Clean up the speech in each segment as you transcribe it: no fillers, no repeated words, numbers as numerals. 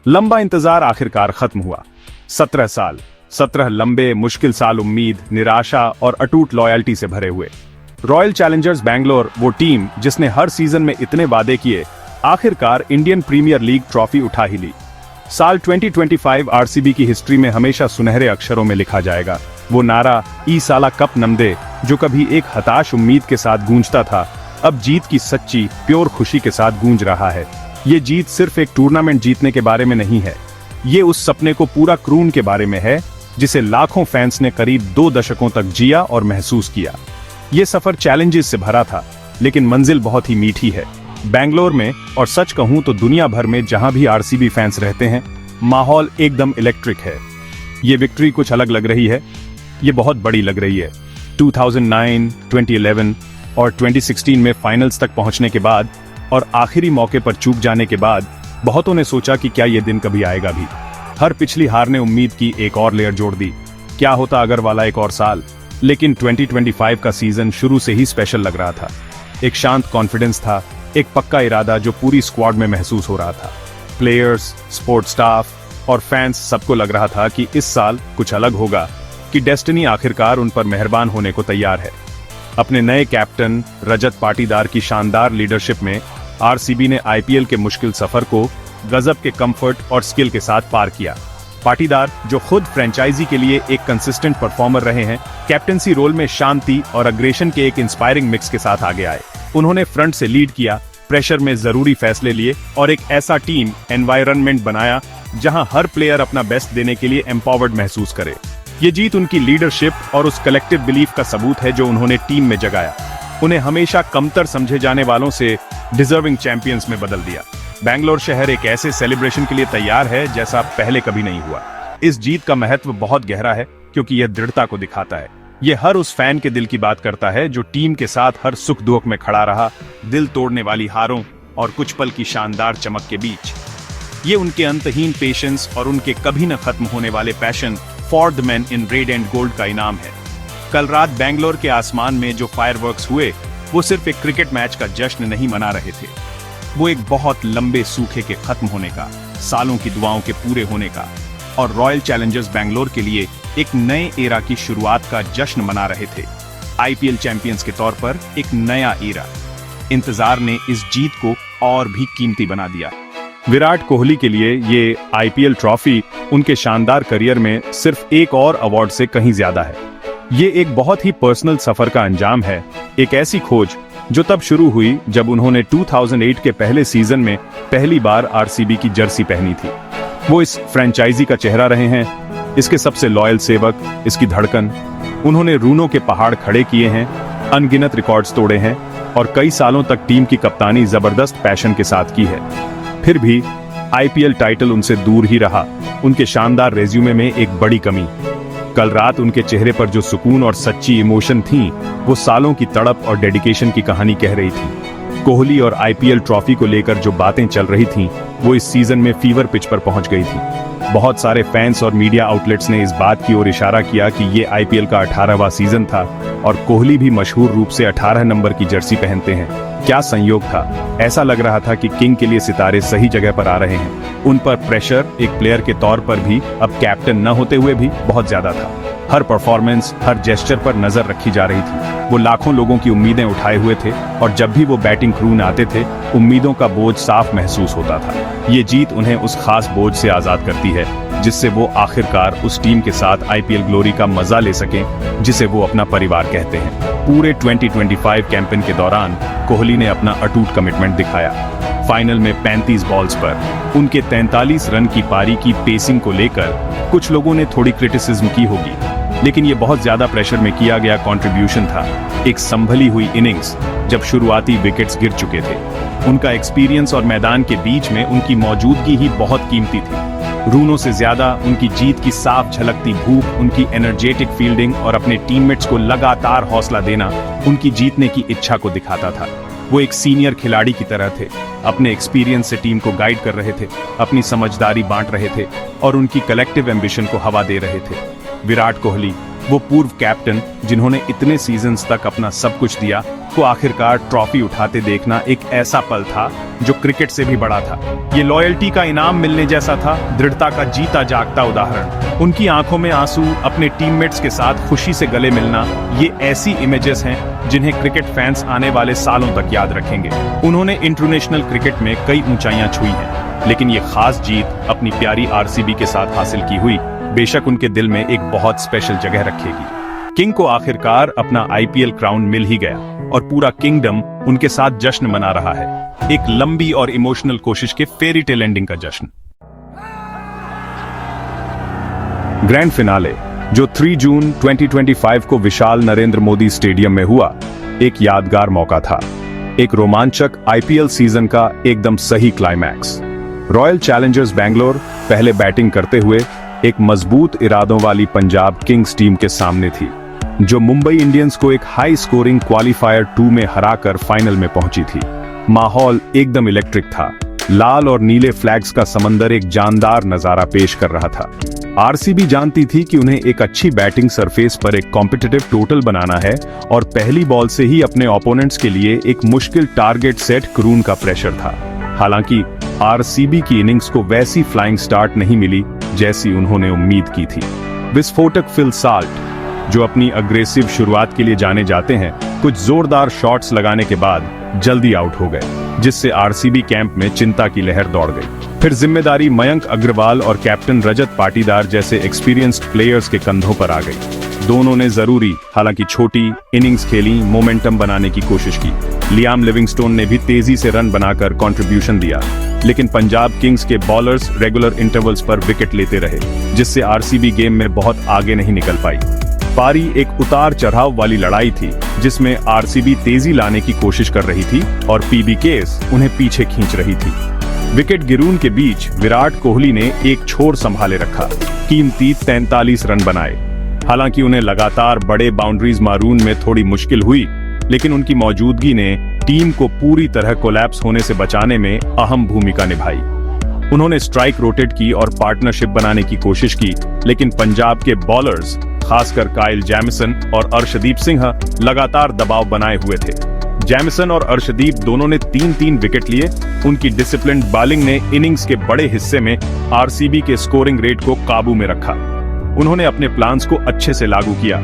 लंबा इंतजार आखिरकार खत्म हुआ। 17 साल, 17 लंबे मुश्किल साल उम्मीद, निराशा और अटूट लॉयल्टी से भरे हुए। रॉयल चैलेंजर्स बैंगलोर, वो टीम जिसने हर सीजन में इतने वादे किए, आखिरकार इंडियन प्रीमियर लीग ट्रॉफी उठा ही ली। साल 2025 आरसीबी की हिस्ट्री में हमेशा सुनहरे अक्षरों में लिखा जाएगा। वो नारा ई साला कप नमदे, जो कभी एक हताश उम्मीद के साथ गूंजता था, अब जीत की सच्ची प्योर खुशी के साथ गूंज रहा है। ये जीत सिर्फ एक टूर्नामेंट जीतने के बारे में नहीं है, ये उस सपने को पूरा क्रून के बारे में है जिसे लाखों फैंस ने करीब 2 दशकों तक जिया और महसूस किया। ये सफर चैलेंजेस से भरा था, लेकिन मंजिल बहुत ही मीठी है। बैंगलोर में, और सच कहूं तो दुनिया भर में जहां भी आरसीबी फैंस रहते हैं, माहौल एकदम इलेक्ट्रिक है। ये विक्ट्री कुछ अलग लग रही है, ये बहुत बड़ी लग रही है। 2009, 2011 और 2016 में फाइनल्स तक पहुंचने के बाद और आखिरी मौके पर चूक जाने के बाद बहुतों ने सोचा कि क्या ये दिन कभी आएगा भी। हर पिछली हार ने उम्मीद की एक और लेयर जोड़ दी, क्या होता अगर वाला एक और साल। लेकिन 2025 का सीजन शुरू से ही स्पेशल लग रहा था। एक शांत कॉन्फिडेंस था, एक पक्का इरादा जो पूरी स्क्वाड में महसूस हो रहा था। प्लेयर्स, सपोर्ट स्टाफ और फैंस, सबको लग रहा था कि इस साल कुछ अलग होगा, कि डेस्टिनी आखिरकार उन पर मेहरबान होने को तैयार है। अपने नए कैप्टन रजत पाटीदार की शानदार लीडरशिप में आरसीबी ने आईपीएल के मुश्किल सफर को गजब के कंफर्ट और स्किल के साथ पार किया। पाटीदार, जो खुद फ्रेंचाइजी के लिए एक कंसिस्टेंट परफॉर्मर रहे हैं, कैप्टनसी रोल में शांति और अग्रेशन के एक इंस्पायरिंग मिक्स के साथ आगे आए। उन्होंने फ्रंट से लीड किया, प्रेशर में जरूरी फैसले लिए और एक ऐसा टीम एनवायरनमेंट बनाया जहां हर प्लेयर अपना बेस्ट देने के लिए एम्पावर्ड महसूस करे। ये जीत उनकी लीडरशिप और उस कलेक्टिव बिलीफ का सबूत है जो उन्होंने टीम में जगाया। उन्हें हमेशा कमतर समझे जाने वालों से डिजर्विंग चैंपियंस में बदल दिया। बैंगलोर शहर एक ऐसे सेलिब्रेशन के लिए तैयार है जैसा पहले कभी नहीं हुआ। इस जीत का महत्व बहुत गहरा है क्योंकि यह दृढ़ता को दिखाता है। ये हर उस फैन के दिल की बात करता है जो टीम के साथ हर सुख दुख में खड़ा रहा, दिल तोड़ने वाली हारों और कुछ पल की शानदार चमक के बीच। ये उनके अंतहीन पेशेंस और उनके कभी न खत्म होने वाले passion for the man in red and gold का इनाम है। कल रात बैंगलोर के आसमान में जो फायरवर्क्स हुए, वो सिर्फ एक क्रिकेट मैच का जश्न नहीं मना रहे थे, वो एक बहुत लंबे सूखे के खत्म होने का, सालों की दुआओं के पूरे होने का और रॉयल चैलेंजर्स बैंगलोर के लिए एक नए एरा की शुरुआत का जश्न मना रहे थे। आईपीएल चैंपियंस के तौर पर एक नया एरा। इंतजार ने इस जीत को और भी कीमती बना दिया। विराट कोहली के लिए ये आईपीएल ट्रॉफी उनके शानदार करियर में सिर्फ एक और अवार्ड से कहीं ज्यादा है। ये एक बहुत ही पर्सनल सफर का अंजाम है, एक ऐसी खोज जो तब शुरू हुई जब उन्होंने 2008 के पहले सीजन में पहली बार आरसीबी की जर्सी पहनी थी। वो इस फ्रेंचाइजी का चेहरा रहे हैं, इसके सबसे लॉयल सेवक, इसकी धड़कन। उन्होंने रूनों के पहाड़ खड़े किए हैं, अनगिनत रिकॉर्ड्स तोड़े हैं और कई सालों तक टीम की कप्तानी जबरदस्त पैशन के साथ की है। फिर भी आईपीएल टाइटल उनसे दूर ही रहा। उनके शानदार रेज्यूमे में एक बड़ी कमी। कल रात उनके चेहरे पर जो सुकून और सच्ची इमोशन थी, वो सालों की तड़प और डेडिकेशन की कहानी कह रही थी। कोहली और आईपीएल ट्रॉफी को लेकर जो बातें चल रही थीं, वो इस सीजन में फीवर पिच पर पहुंच गई थी। बहुत सारे फैंस और मीडिया आउटलेट्स ने इस बात की ओर इशारा किया कि ये आईपीएल का 18वां सीजन था और कोहली भी मशहूर रूप से 18 नंबर की जर्सी पहनते हैं। क्या संयोग था, ऐसा लग रहा था कि किंग के लिए सितारे सही जगह पर आ रहे हैं। उन पर प्रेशर एक प्लेयर के तौर पर भी, अब कैप्टन न होते हुए भी, बहुत ज्यादा था। हर परफॉर्मेंस, हर जेस्चर पर नजर रखी जा रही थी। वो लाखों लोगों की उम्मीदें उठाए हुए थे और जब भी वो बैटिंग क्रू में आते थे, उम्मीदों का बोझ साफ महसूस होता था। ये जीत उन्हें उस खास बोझ से आजाद करती है जिससे वो आखिरकार उस टीम के साथ आईपीएल ग्लोरी का मजा ले सकें जिसे वो अपना परिवार कहते हैं। पूरे 2025 कैंपेन के दौरान कोहली ने अपना अटूट कमिटमेंट दिखाया। फाइनल में 35 बॉल्स पर उनके 43 रन की पारी की पेसिंग को लेकर कुछ लोगों ने थोड़ी क्रिटिसिज्म की होगी, लेकिन ये बहुत ज्यादा प्रेशर में किया गया कंट्रीब्यूशन था। एक संभली हुई इनिंग्स जब शुरुआती विकेट्स गिर चुके थे। उनका एक्सपीरियंस और मैदान के बीच में उनकी मौजूदगी ही बहुत कीमती थी। रूनों से ज्यादा उनकी जीत की साफ झलकती भूख, उनकी एनर्जेटिक फील्डिंग और अपने टीममेट्स को लगातार हौसला देना उनकी जीतने की इच्छा को दिखाता था। वो एक सीनियर खिलाड़ी की तरह थे, अपने एक्सपीरियंस से टीम को गाइड कर रहे थे, अपनी समझदारी बांट रहे थे और उनकी कलेक्टिव एम्बिशन को हवा दे रहे थे। विराट कोहली वो पूर्व कैप्टन जिन्होंने इतने सीजन्स तक अपना सब कुछ दिया को आखिरकार ट्रॉफी उठाते देखना एक ऐसा पल था जो क्रिकेट से भी बड़ा था। ये लॉयल्टी का इनाम मिलने जैसा था, दृढ़ता का जीता जागता उदाहरण। उनकी आंखों में आंसू, अपने टीममेट्स के साथ खुशी से गले मिलना, ये ऐसी इमेजेस हैं जिन्हें क्रिकेट फैंस आने वाले सालों तक याद रखेंगे। उन्होंने इंटरनेशनल क्रिकेट में कई ऊंचाइयां छुई हैं, लेकिन ये खास जीत अपनी प्यारी आरसीबी के साथ हासिल की हुई बेशक उनके दिल में एक बहुत स्पेशल जगह रखेगी। किंग को आखिरकार अपना आईपीएल क्राउन मिल ही गया और पूरा किंगडम उनके साथ जश्न मना रहा है, एक लंबी और इमोशनल कोशिश के फेरी टेल एंडिंग का जश्न। ग्रैंड फिनाले जो 3 जून 2025 को विशाल नरेंद्र मोदी स्टेडियम में हुआ, एक यादगार मौका था, एक रोमांचक आईपीएल सीजन का एकदम सही क्लाइमैक्स। रॉयल चैलेंजर्स बैंगलोर पहले बैटिंग करते हुए एक मजबूत इरादों वाली पंजाब किंग्स टीम के सामने थी, जो मुंबई इंडियंस को एक हाई स्कोरिंग क्वालिफायर 2 में हराकर फाइनल में पहुंची थी। माहौल एकदम इलेक्ट्रिक था, लाल और नीले फ्लैग्स का समंदर एक जानदार नजारा पेश कर रहा था। आरसीबी जानती थी कि उन्हें एक अच्छी बैटिंग सरफेस पर एक कॉम्पिटिटिव टोटल बनाना है और पहली बॉल से ही अपने ओपोनेंट्स के लिए एक मुश्किल टारगेट सेट करून का प्रेशर था। हालांकि आरसीबी की इनिंग्स को वैसी फ्लाइंग स्टार्ट नहीं मिली जैसी उन्होंने उम्मीद की थी। विस्फोटक फिल साल्ट, जो अपनी अग्रेसिव शुरुआत के लिए जाने जाते हैं, कुछ जोरदार शॉट्स लगाने के बाद जल्दी आउट हो गए, जिससे आरसीबी कैंप में चिंता की लहर दौड़ गई। फिर जिम्मेदारी मयंक अग्रवाल और कैप्टन रजत पाटीदार जैसे एक्सपीरियंस्ड प्लेयर्स के कंधों पर आ गई। दोनों ने जरूरी हालांकि छोटी इनिंग्स खेली, मोमेंटम बनाने की कोशिश की। लियाम लिविंगस्टोन ने भी तेजी से रन बनाकर कंट्रीब्यूशन दिया, लेकिन पंजाब किंग्स के बॉलर्स रेगुलर इंटरवल्स पर विकेट लेते रहे, जिससे आरसीबी गेम में बहुत आगे नहीं निकल पाई। पारी एक उतार चढ़ाव वाली लड़ाई थी, जिसमें आरसीबी तेजी लाने की कोशिश कर रही थी और पीबीकेस उन्हें पीछे खींच रही थी। विकेट गिरून के बीच विराट कोहली ने एक छोर संभाले रखा, कीमती 43 रन बनाए। हालांकि उन्हें लगातार बड़े बाउंड्रीज मारून में थोड़ी मुश्किल हुई, लेकिन उनकी मौजूदगी ने टीम को पूरी तरह कोलैप्स होने से बचाने में अहम भूमिका निभाई। उन्होंने स्ट्राइक रोटेट की और पार्टनरशिप बनाने की कोशिश की, लेकिन पंजाब के बॉलर्स, खासकर काइल जैमिसन और अर्शदीप सिंह, लगातार दबाव बनाए हुए थे। जैमिसन और अर्शदीप दोनों ने 3-3 विकेट लिए। उनकी डिसिप्लिन्ड बॉलिंग ने इनिंग्स के बड़े हिस्से में आरसीबी के स्कोरिंग रेट को काबू में रखा। उन्होंने अपने प्लान्स को अच्छे से लागू किया,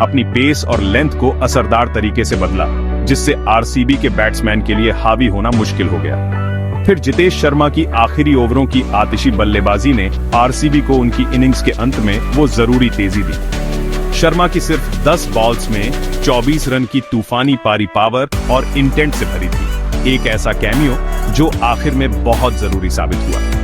अपनी पेस और लेंथ को असरदार तरीके से बदला, जिससे आरसीबी के बैट्समैन के लिए हावी होना मुश्किल हो गया। फिर जितेश शर्मा की आखिरी ओवरों की आतिशी बल्लेबाजी ने आरसीबी को उनकी इनिंग्स के अंत में वो जरूरी तेजी दी। शर्मा की सिर्फ 10 बॉल्स में 24 रन की तूफानी पारी पावर और इंटेंट से भरी थी, एक ऐसा कैमियो जो आखिर में बहुत जरूरी साबित हुआ।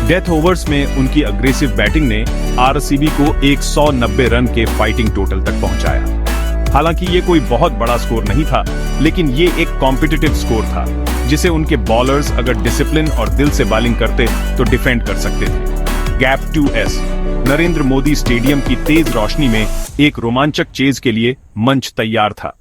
डेथ ओवर्स में उनकी अग्रेसिव बैटिंग ने आरसीबी को 190 रन के फाइटिंग टोटल तक पहुंचाया। हालांकि ये कोई बहुत बड़ा स्कोर नहीं था, लेकिन ये एक कॉम्पिटिटिव स्कोर था, जिसे उनके बॉलर्स अगर डिसिप्लिन और दिल से बॉलिंग करते तो डिफेंड कर सकते थे। Gap 2S Narendra Modi stadium की तेज रोशनी में एक रोमांचक चेज के लिए मंच तैयार था।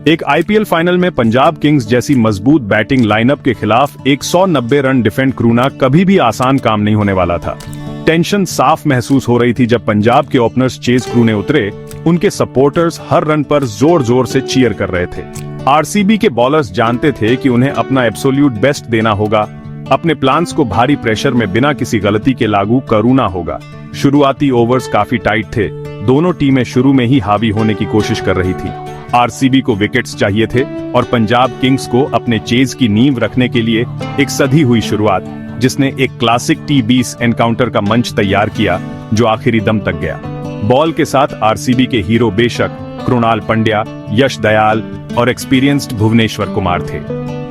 एक आईपीएल फाइनल में पंजाब किंग्स जैसी मजबूत बैटिंग लाइनअप के खिलाफ 190 रन डिफेंड करना कभी भी आसान काम नहीं होने वाला था। टेंशन साफ महसूस हो रही थी जब पंजाब के ओपनर्स चेज क्रूने उतरे। उनके सपोर्टर्स हर रन पर जोर जोर से चीयर कर रहे थे। आरसीबी के बॉलर्स जानते थे कि उन्हें अपना एब्सोल्यूट बेस्ट देना होगा, अपने प्लान्स को भारी प्रेशर में बिना किसी गलती के लागू करना होगा। शुरुआती ओवर्स काफी टाइट थे, दोनों टीमें शुरू में ही हावी होने की कोशिश कर रही थी। आरसीबी को विकेट्स चाहिए थे और पंजाब किंग्स को अपने चेज की नींव रखने के लिए एक सधी हुई शुरुआत, जिसने एक क्लासिक T20 एनकाउंटर का मंच तैयार किया जो आखिरी दम तक गया। बॉल के साथ आरसीबी के हीरो बेशक कृणाल पंड्या, यश दयाल और एक्सपीरियंस्ड भुवनेश्वर कुमार थे।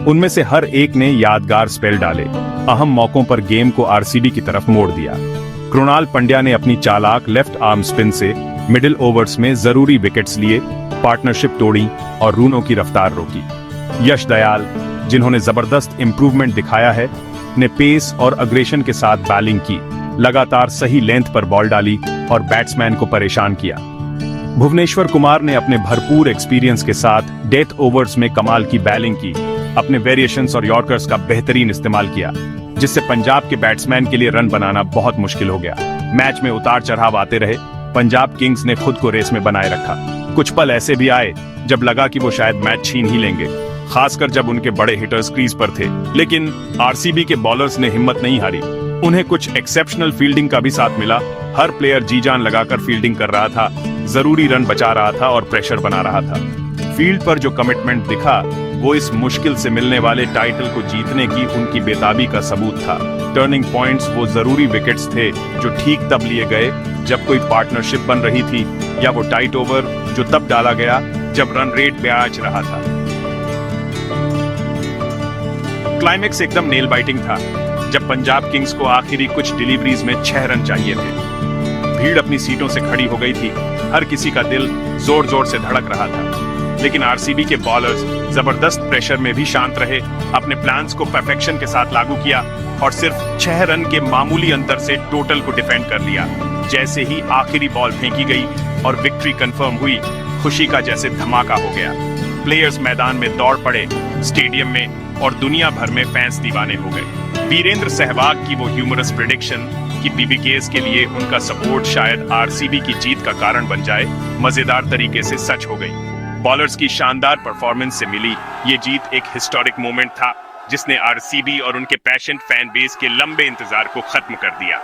उनमें से हर एक ने यादगार स्पेल डाले, अहम मौकों पर गेम को आरसीबी की तरफ मोड़ दिया। कृणाल पंड्या ने अपनी चालाक लेफ्ट आर्म स्पिन से मिडिल ओवर्स में जरूरी विकेट्स लिए, पार्टनरशिप तोड़ी और रूनों की रफ्तार रोकी। यश दयाल, जिन्होंने जबरदस्त इंप्रूवमेंट दिखाया है, ने पेस और अग्रेशन के साथ बैटिंग की, लगातार सही लेंथ पर बॉल डाली और बैट्समैन को परेशान किया। भुवनेश्वर कुमार ने अपने भरपूर एक्सपीरियंस के साथ डेथ ओवर्स में कमाल की बैटिंग की, अपने वेरिएशंस और यॉर्कर्स का बेहतरीन इस्तेमाल किया। जिससे पंजाब के बैट्समैन के लिए रन बनाना बहुत मुश्किल हो गया। मैच में उतार चढ़ाव आते रहे। पंजाब किंग्स ने खुद को रेस में बनाए रखा। कुछ पल ऐसे भी आए जब लगा कि वो शायद मैच छीन ही लेंगे, खासकर जब उनके बड़े हिटर्स क्रीज पर थे। लेकिन आरसीबी के बॉलर्स ने हिम्मत नहीं हारी। उन्हें कुछ एक्सेप्शनल फील्डिंग का भी साथ मिला। हर प्लेयर जी जान लगाकर फील्डिंग कर रहा था, जरूरी रन बचा रहा था और प्रेशर बना रहा था। फील्ड पर जो कमिटमेंट दिखा वो इस मुश्किल से मिलने वाले टाइटल को जीतने की उनकी बेताबी का सबूत था। टर्निंग पॉइंट्स वो जरूरी विकेट्स थे जो ठीक तब लिए गए जब कोई पार्टनरशिप बन रही थी, या वो टाइट ओवर जो तब डाला गया जब रन रेट ब्याज रहा था। क्लाइमेक्स एकदम नेल बाइटिंग था जब पंजाब किंग्स को आखिरी कुछ डिलीवरीज में 6 रन चाहिए थे। भीड़ अपनी सीटों से खड़ी हो गई थी। हर किसी का दिल जोर जोर से धड़क रहा था। लेकिन आरसीबी के बॉलर्स जबरदस्त प्रेशर में भी शांत रहे, अपने प्लान्स को परफेक्शन के साथ लागू किया और सिर्फ 6 रन के मामूली अंतर से टोटल को डिफेंड कर लिया। जैसे ही आखिरी बॉल फेंकी गई और विक्ट्री कंफर्म हुई, खुशी का जैसे धमाका हो गया। प्लेयर्स मैदान में दौड़ पड़े, स्टेडियम में और दुनिया भर में फैंस दीवाने हो गए। वीरेंद्र सहवाग की वो ह्यूमरस प्रेडिक्शन कि बीबीकेएस के लिए उनका सपोर्ट शायद आरसीबी की जीत का कारण बन जाए, मजेदार तरीके से सच हो गई। बॉलर्स की शानदार परफॉर्मेंस से मिली ये जीत एक हिस्टोरिक मोमेंट था जिसने आरसीबी और उनके पैशनेट फैन बेस के लंबे इंतजार को खत्म कर दिया।